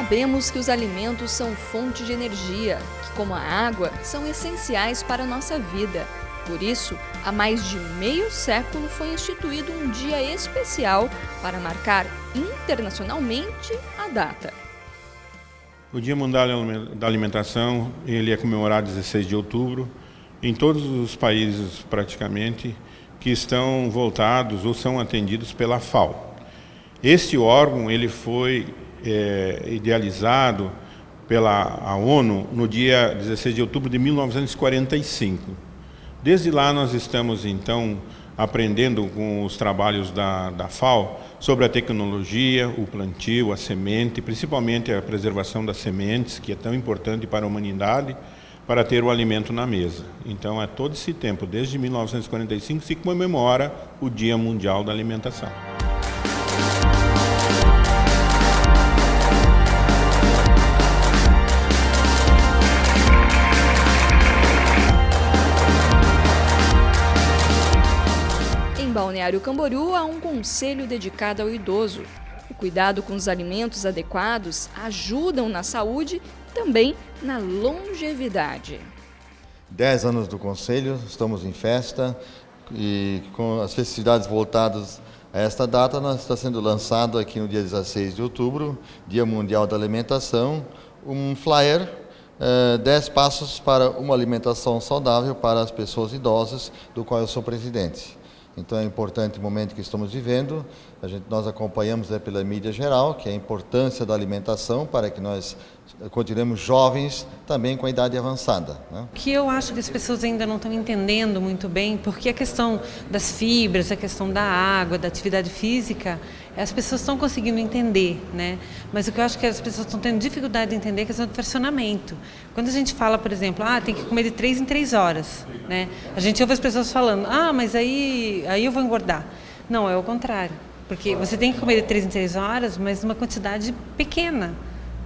Sabemos que os alimentos são fonte de energia, que, como a água, são essenciais para a nossa vida. Por isso, há mais de meio século foi instituído um dia especial para marcar internacionalmente a data. O Dia Mundial da Alimentação, ele é comemorado 16 de outubro em todos os países praticamente que estão voltados ou são atendidos pela FAO. Este órgão ele foi idealizado pela ONU no dia 16 de outubro de 1945. Desde lá nós estamos então aprendendo com os trabalhos da FAO sobre a tecnologia, o plantio, a semente, principalmente a preservação das sementes, que é tão importante para a humanidade, para ter o alimento na mesa. Então, é todo esse tempo, desde 1945, se comemora o Dia Mundial da Alimentação. Em Balneário Camboriú há um conselho dedicado ao idoso. O cuidado com os alimentos adequados ajudam na saúde e também na longevidade. 10 anos do conselho, estamos em festa e com as festividades voltadas a esta data, nós está sendo lançado aqui no dia 16 de outubro, Dia Mundial da Alimentação, um flyer 10 passos para uma alimentação saudável para as pessoas idosas, do qual eu sou presidente. Então é importante o momento que estamos vivendo, nós acompanhamos pela mídia geral, que é a importância da alimentação para que nós continuemos jovens também com a idade avançada, né? O que eu acho que as pessoas ainda não estão entendendo muito bem, porque a questão das fibras, a questão da água, da atividade física, as pessoas estão conseguindo entender, né? Mas o que eu acho que as pessoas estão tendo dificuldade de entender é a questão do fracionamento. Quando a gente fala, por exemplo, tem que comer de 3 em 3 horas, né? A gente ouve as pessoas falando, mas aí eu vou engordar. Não, é o contrário. Porque você tem que comer de 3 em 3 horas, mas numa quantidade pequena,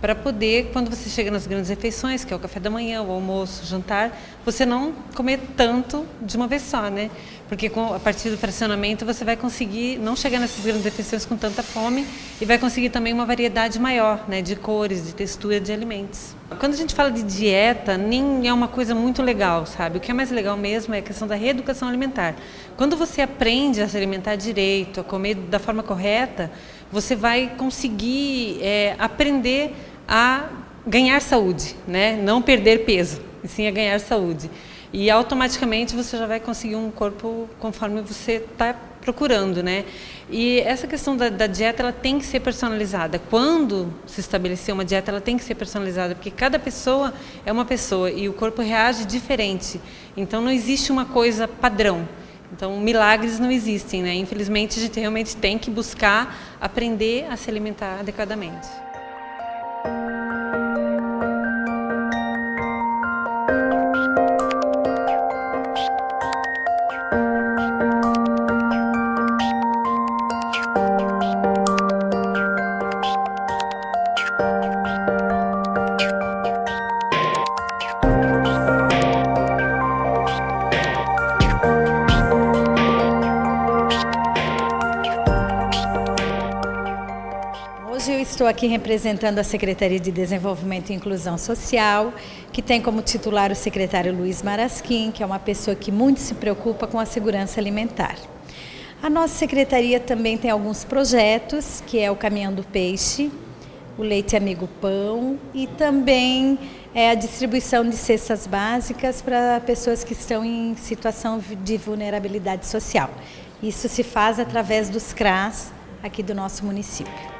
para poder, quando você chega nas grandes refeições, que é o café da manhã, o almoço, o jantar, você não comer tanto de uma vez só, né? Porque a partir do fracionamento você vai conseguir não chegar nessas grandes refeições com tanta fome e vai conseguir também uma variedade maior, né, de cores, de textura de alimentos. Quando a gente fala de dieta, nem é uma coisa muito legal, sabe? O que é mais legal mesmo é a questão da reeducação alimentar. Quando você aprende a se alimentar direito, a comer da forma correta, você vai conseguir aprender a ganhar saúde, né? Não perder peso, e sim a ganhar saúde. E automaticamente você já vai conseguir um corpo conforme você está procurando, né? E essa questão da dieta, ela tem que ser personalizada. Quando se estabelecer uma dieta, ela tem que ser personalizada, porque cada pessoa é uma pessoa e o corpo reage diferente. Então não existe uma coisa padrão. Então milagres não existem, né? Infelizmente a gente realmente tem que buscar aprender a se alimentar adequadamente. Hoje eu estou aqui representando a Secretaria de Desenvolvimento e Inclusão Social, que tem como titular o secretário Luiz Marasquim, que é uma pessoa que muito se preocupa com a segurança alimentar. A nossa secretaria também tem alguns projetos, que é o Caminhão do Peixe, o Leite Amigo Pão e também a distribuição de cestas básicas para pessoas que estão em situação de vulnerabilidade social. Isso se faz através dos CRAS aqui do nosso município.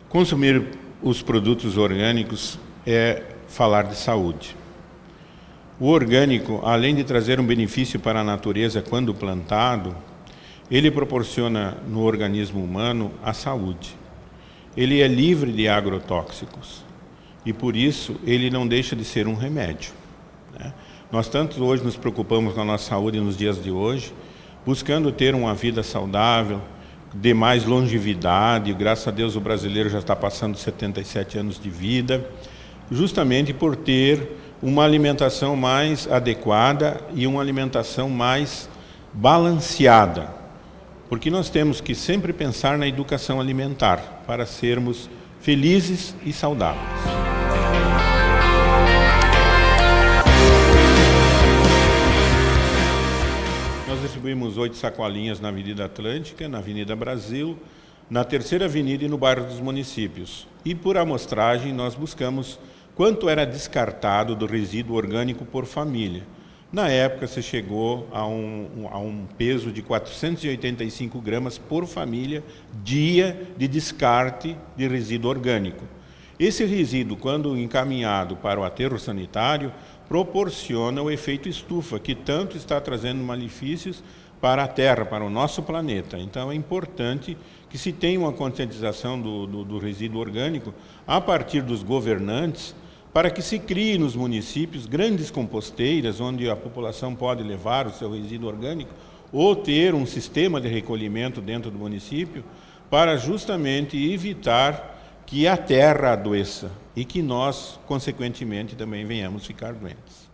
Consumir os produtos orgânicos é falar de saúde. O orgânico, além de trazer um benefício para a natureza quando plantado, ele proporciona no organismo humano a saúde. ele é livre de agrotóxicos e por isso ele não deixa de ser um remédio, né? Nós tanto hoje nos preocupamos com a nossa saúde nos dias de hoje, buscando ter uma vida saudável, de mais longevidade. Graças a Deus o brasileiro já está passando 77 anos de vida, justamente por ter uma alimentação mais adequada e uma alimentação mais balanceada. Porque nós temos que sempre pensar na educação alimentar para sermos felizes e saudáveis. Nós distribuímos 8 sacolinhas na Avenida Atlântica, na Avenida Brasil, na Terceira Avenida e no bairro dos Municípios. E por amostragem nós buscamos quanto era descartado do resíduo orgânico por família. Na época se chegou a um peso de 485 gramas por família, dia de descarte de resíduo orgânico. Esse resíduo, quando encaminhado para o aterro sanitário, proporciona o efeito estufa, que tanto está trazendo malefícios para a Terra, para o nosso planeta. Então é importante que se tenha uma conscientização do resíduo orgânico a partir dos governantes, para que se crie nos municípios grandes composteiras, onde a população pode levar o seu resíduo orgânico, ou ter um sistema de recolhimento dentro do município, para justamente evitar que a terra adoeça e que nós, consequentemente, também venhamos ficar doentes.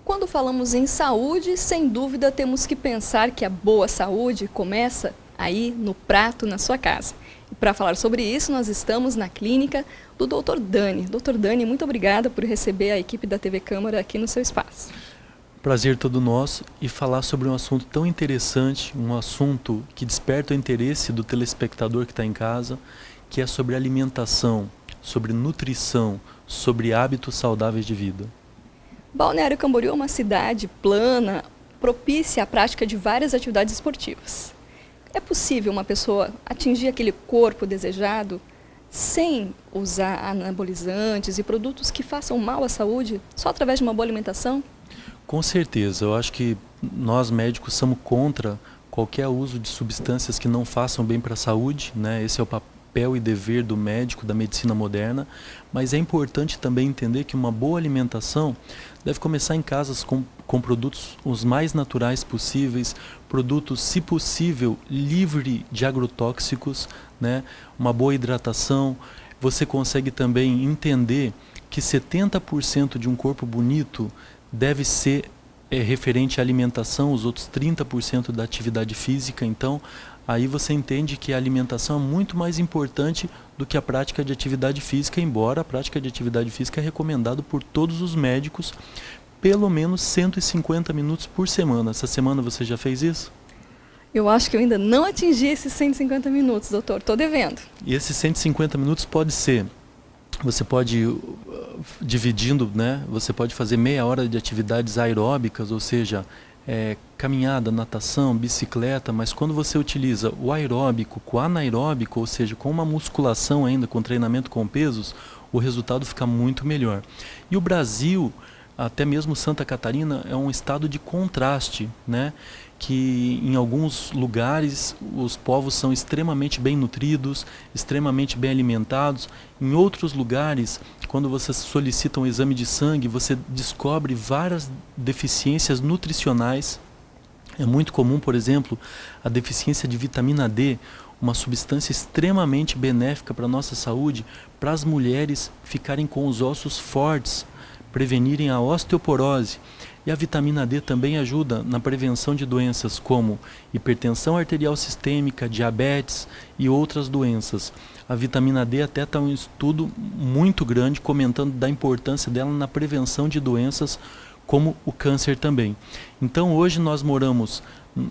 Quando falamos em saúde, sem dúvida temos que pensar que a boa saúde começa aí no prato, na sua casa. E para falar sobre isso, nós estamos na clínica do Dr. Dani. Dr. Dani, muito obrigada por receber a equipe da TV Câmara aqui no seu espaço. Prazer todo nosso e falar sobre um assunto tão interessante, um assunto que desperta o interesse do telespectador que está em casa, que é sobre alimentação, sobre nutrição, sobre hábitos saudáveis de vida. Balneário Camboriú é uma cidade plana, propícia à prática de várias atividades esportivas. É possível uma pessoa atingir aquele corpo desejado sem usar anabolizantes e produtos que façam mal à saúde, só através de uma boa alimentação? Com certeza, eu acho que nós médicos somos contra qualquer uso de substâncias que não façam bem para a saúde, né? Esse é o papel e dever do médico, da medicina moderna, mas é importante também entender que uma boa alimentação deve começar em casas com produtos os mais naturais possíveis, produtos, se possível, livre de agrotóxicos, né? Uma boa hidratação. Você consegue também entender que 70% de um corpo bonito deve ser referente à alimentação, os outros 30% da atividade física. Então, aí você entende que a alimentação é muito mais importante do que a prática de atividade física, embora a prática de atividade física é recomendado por todos os médicos, pelo menos 150 minutos por semana. Essa semana você já fez isso? Eu acho que eu ainda não atingi esses 150 minutos, doutor. Estou devendo. E esses 150 minutos pode ser, você pode dividindo, né? Você pode fazer meia hora de atividades aeróbicas, ou seja, caminhada, natação, bicicleta, mas quando você utiliza o aeróbico com o anaeróbico, ou seja, com uma musculação ainda, com treinamento com pesos, o resultado fica muito melhor. E o Brasil, até mesmo Santa Catarina, é um estado de contraste, né? Que em alguns lugares os povos são extremamente bem nutridos, extremamente bem alimentados. Em outros lugares, quando você solicita um exame de sangue, você descobre várias deficiências nutricionais. É muito comum, por exemplo, a deficiência de vitamina D, uma substância extremamente benéfica para a nossa saúde, para as mulheres ficarem com os ossos fortes, prevenirem a osteoporose. E a vitamina D também ajuda na prevenção de doenças como hipertensão arterial sistêmica, diabetes e outras doenças. A vitamina D até está um estudo muito grande comentando da importância dela na prevenção de doenças como o câncer também. Então hoje nós moramos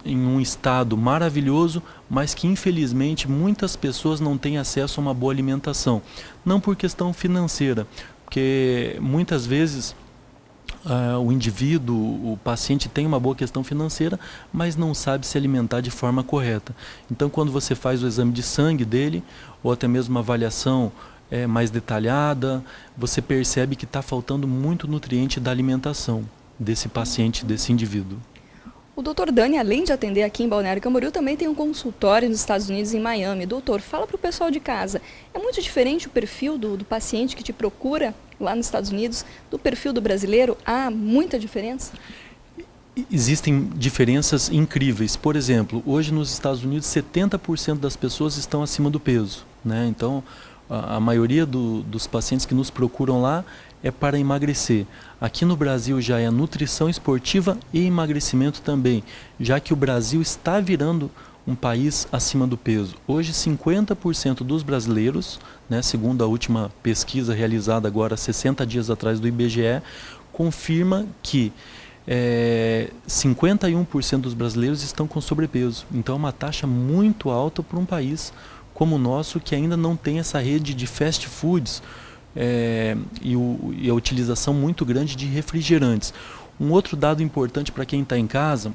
em um estado maravilhoso, mas que infelizmente muitas pessoas não têm acesso a uma boa alimentação. Não por questão financeira, porque muitas vezes o indivíduo, o paciente tem uma boa questão financeira, mas não sabe se alimentar de forma correta. Então quando você faz o exame de sangue dele, ou até mesmo uma avaliação mais detalhada, você percebe que está faltando muito nutriente da alimentação desse paciente, desse indivíduo. O Dr. Dani, além de atender aqui em Balneário Camboriú, também tem um consultório nos Estados Unidos, em Miami. Doutor, fala para o pessoal de casa, é muito diferente o perfil do paciente que te procura lá nos Estados Unidos do perfil do brasileiro? Há muita diferença? Existem diferenças incríveis. Por exemplo, hoje nos Estados Unidos 70% das pessoas estão acima do peso, né? Então, a maioria dos pacientes que nos procuram lá é para emagrecer. Aqui no Brasil já é nutrição esportiva e emagrecimento também, já que o Brasil está virando um país acima do peso. Hoje 50% dos brasileiros, né, segundo a última pesquisa realizada agora 60 dias atrás do IBGE, confirma que 51% dos brasileiros estão com sobrepeso. Então é uma taxa muito alta para um país como o nosso, que ainda não tem essa rede de fast foods e a utilização muito grande de refrigerantes. Um outro dado importante para quem está em casa,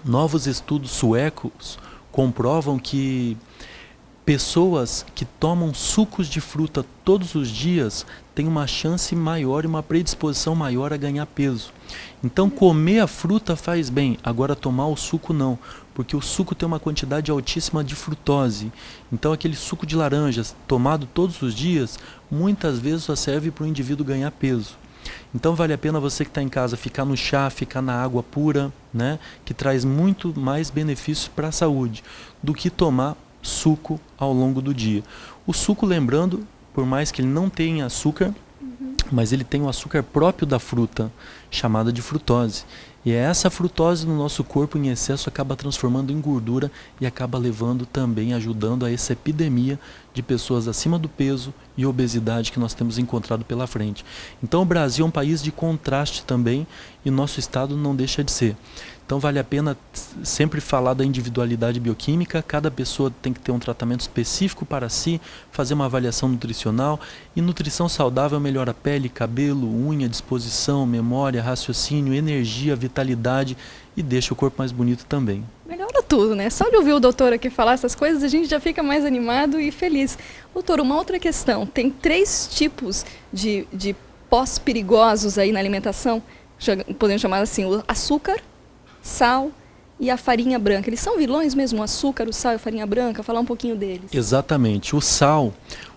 novos estudos suecos comprovam que pessoas que tomam sucos de fruta todos os dias têm uma chance maior e uma predisposição maior a ganhar peso. Então comer a fruta faz bem, agora tomar o suco não, porque o suco tem uma quantidade altíssima de frutose. Então aquele suco de laranja tomado todos os dias, muitas vezes só serve para o indivíduo ganhar peso. Então vale a pena você que está em casa ficar no chá, ficar na água pura, né, que traz muito mais benefícios para a saúde do que tomar suco ao longo do dia. O suco, lembrando, por mais que ele não tenha açúcar, mas ele tem o açúcar próprio da fruta, chamada de frutose. E essa frutose no nosso corpo em excesso acaba transformando em gordura e acaba levando também, ajudando a essa epidemia de pessoas acima do peso e obesidade que nós temos encontrado pela frente. Então o Brasil é um país de contraste também e nosso estado não deixa de ser. Então vale a pena sempre falar da individualidade bioquímica, cada pessoa tem que ter um tratamento específico para si, fazer uma avaliação nutricional, e nutrição saudável melhora a pele, cabelo, unha, disposição, memória, raciocínio, energia, vitalidade e deixa o corpo mais bonito também. Melhora tudo, né? Só de ouvir o doutor aqui falar essas coisas, a gente já fica mais animado e feliz. Doutor, uma outra questão, tem 3 tipos de pós-perigosos aí na alimentação, podemos chamar assim, o açúcar, sal e a farinha branca. Eles são vilões mesmo, o açúcar, o sal e a farinha branca? Falar um pouquinho deles. Exatamente. O sal,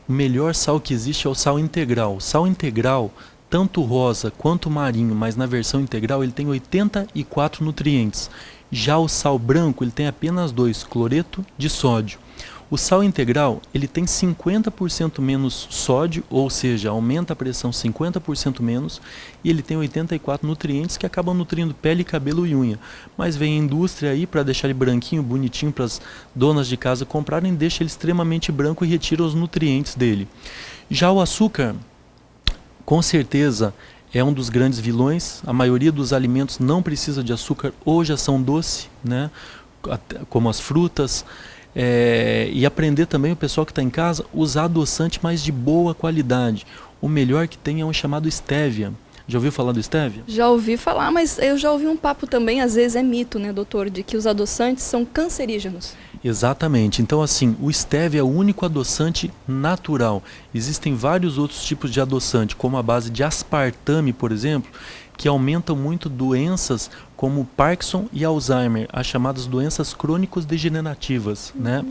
o melhor sal que existe é o sal integral. O sal integral, tanto rosa quanto marinho, mas na versão integral ele tem 84 nutrientes. Já o sal branco ele tem apenas 2, cloreto de sódio. O sal integral ele tem 50% menos sódio, ou seja, aumenta a pressão 50% menos, e ele tem 84 nutrientes que acabam nutrindo pele, cabelo e unha. Mas vem a indústria aí para deixar ele branquinho, bonitinho para as donas de casa comprarem, deixa ele extremamente branco e retira os nutrientes dele. Já o açúcar, com certeza, é um dos grandes vilões. A maioria dos alimentos não precisa de açúcar ou já são doce, né? Como as frutas. E aprender também, o pessoal que está em casa, usar adoçante, mas de boa qualidade. O melhor que tem é um chamado stevia. Já ouviu falar do stevia? Já ouvi falar, mas eu já ouvi um papo também, às vezes é mito, né, doutor, de que os adoçantes são cancerígenos. Exatamente. Então, assim, o stevia é o único adoçante natural. Existem vários outros tipos de adoçante, como a base de aspartame, por exemplo, que aumentam muito doenças como Parkinson e Alzheimer, as chamadas doenças crônicos degenerativas, né?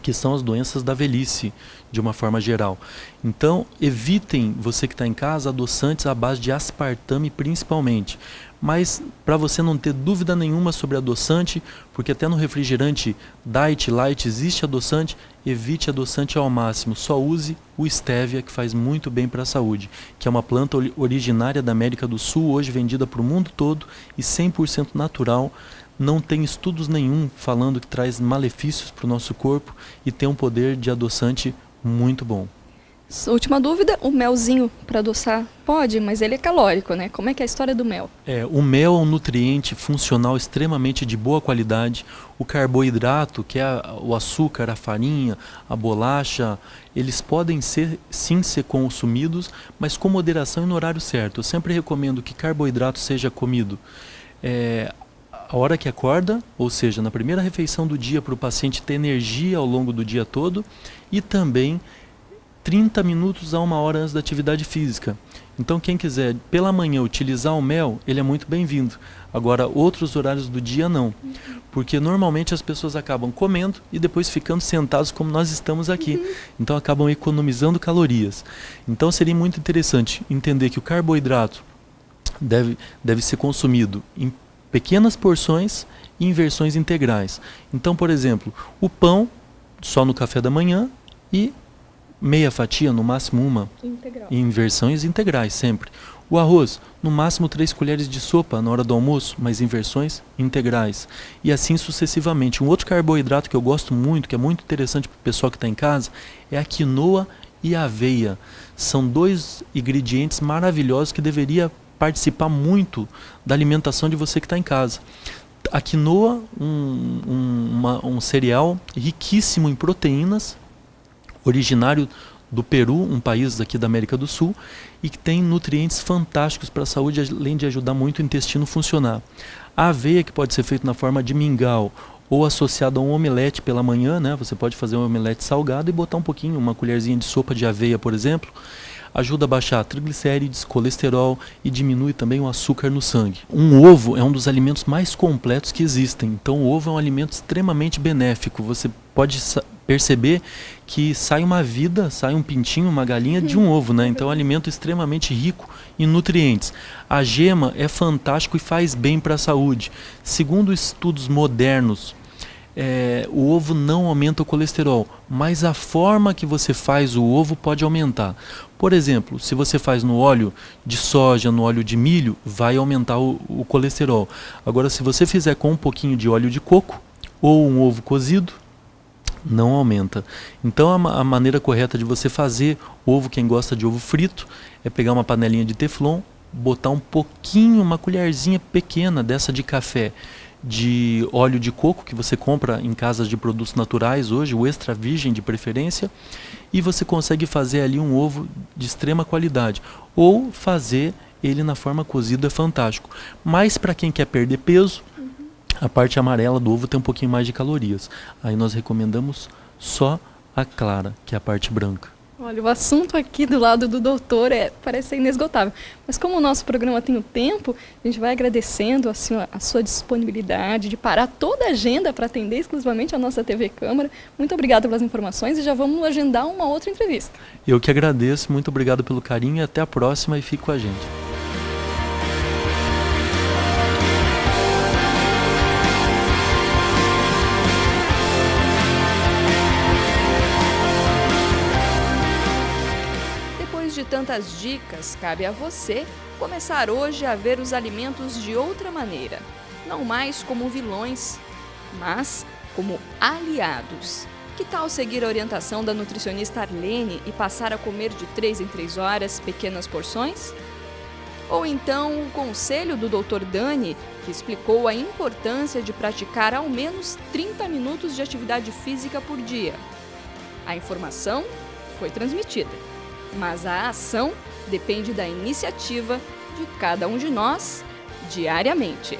Que são as doenças da velhice, de uma forma geral. Então, evitem, você que está em casa, adoçantes à base de aspartame principalmente. Mas, para você não ter dúvida nenhuma sobre adoçante, porque até no refrigerante Diet Light existe adoçante, evite adoçante ao máximo. Só use o stevia, que faz muito bem para a saúde, que é uma planta originária da América do Sul, hoje vendida para o mundo todo e 100% natural. Não tem estudos nenhum falando que traz malefícios para o nosso corpo e tem um poder de adoçante muito bom. Última dúvida, o melzinho para adoçar pode, mas ele é calórico, né? Como é que é a história do mel? O mel é um nutriente funcional extremamente de boa qualidade. O carboidrato, que é o açúcar, a farinha, a bolacha, eles podem sim ser consumidos, mas com moderação e no horário certo. Eu sempre recomendo que carboidrato seja comido a hora que acorda, ou seja, na primeira refeição do dia, para o paciente ter energia ao longo do dia todo, e também 30 minutos a 1 hora antes da atividade física. Então quem quiser pela manhã utilizar o mel, ele é muito bem-vindo. Agora outros horários do dia não, porque normalmente as pessoas acabam comendo e depois ficando sentados como nós estamos aqui. Então acabam economizando calorias. Então seria muito interessante entender que o carboidrato deve ser consumido em pequenas porções e em versões integrais. Então, por exemplo, o pão só no café da manhã e meia fatia, no máximo uma, Integral. em versões integrais sempre. O arroz, no máximo 3 colheres de sopa na hora do almoço, mas em versões integrais. E assim sucessivamente. Um outro carboidrato que eu gosto muito, que é muito interessante para o pessoal que está em casa, é a quinoa e a aveia. São 2 ingredientes maravilhosos que deveria participar muito da alimentação de você que está em casa. A quinoa, um cereal riquíssimo em proteínas, originário do Peru, um país aqui da América do Sul, e que tem nutrientes fantásticos para a saúde, além de ajudar muito o intestino a funcionar. A aveia, que pode ser feita na forma de mingau ou associado a um omelete pela manhã, né? Você pode fazer um omelete salgado e botar um pouquinho, uma colherzinha de sopa de aveia, por exemplo, ajuda a baixar triglicérides, colesterol e diminui também o açúcar no sangue. Um ovo é um dos alimentos mais completos que existem, então o ovo é um alimento extremamente benéfico. Você pode perceber que sai uma vida, sai um pintinho, uma galinha de um ovo, né? Então é um alimento extremamente rico em nutrientes. A gema é fantástico e faz bem para a saúde. Segundo estudos modernos, o ovo não aumenta o colesterol, mas a forma que você faz o ovo pode aumentar. Por exemplo, se você faz no óleo de soja, no óleo de milho, vai aumentar o colesterol. Agora, se você fizer com um pouquinho de óleo de coco ou um ovo cozido, não aumenta. Então a maneira correta de você fazer ovo, quem gosta de ovo frito, é pegar uma panelinha de teflon, botar um pouquinho, uma colherzinha pequena dessa de café, de óleo de coco que você compra em casas de produtos naturais hoje, o extra virgem de preferência, e você consegue fazer ali um ovo de extrema qualidade. Ou fazer ele na forma cozida é fantástico. Mas para quem quer perder peso, a parte amarela do ovo tem um pouquinho mais de calorias. Aí nós recomendamos só a clara, que é a parte branca. Olha, o assunto aqui do lado do doutor parece ser inesgotável. Mas como o nosso programa tem o tempo, a gente vai agradecendo a sua disponibilidade de parar toda a agenda para atender exclusivamente a nossa TV Câmara. Muito obrigada pelas informações e já vamos agendar uma outra entrevista. Eu que agradeço, muito obrigado pelo carinho e até a próxima e fique com a gente. De tantas dicas, cabe a você começar hoje a ver os alimentos de outra maneira, não mais como vilões, mas como aliados. Que tal seguir a orientação da nutricionista Arlene e passar a comer de 3 em 3 horas pequenas porções? Ou então o conselho do Dr. Dani, que explicou a importância de praticar ao menos 30 minutos de atividade física por dia. A informação foi transmitida, mas a ação depende da iniciativa de cada um de nós diariamente.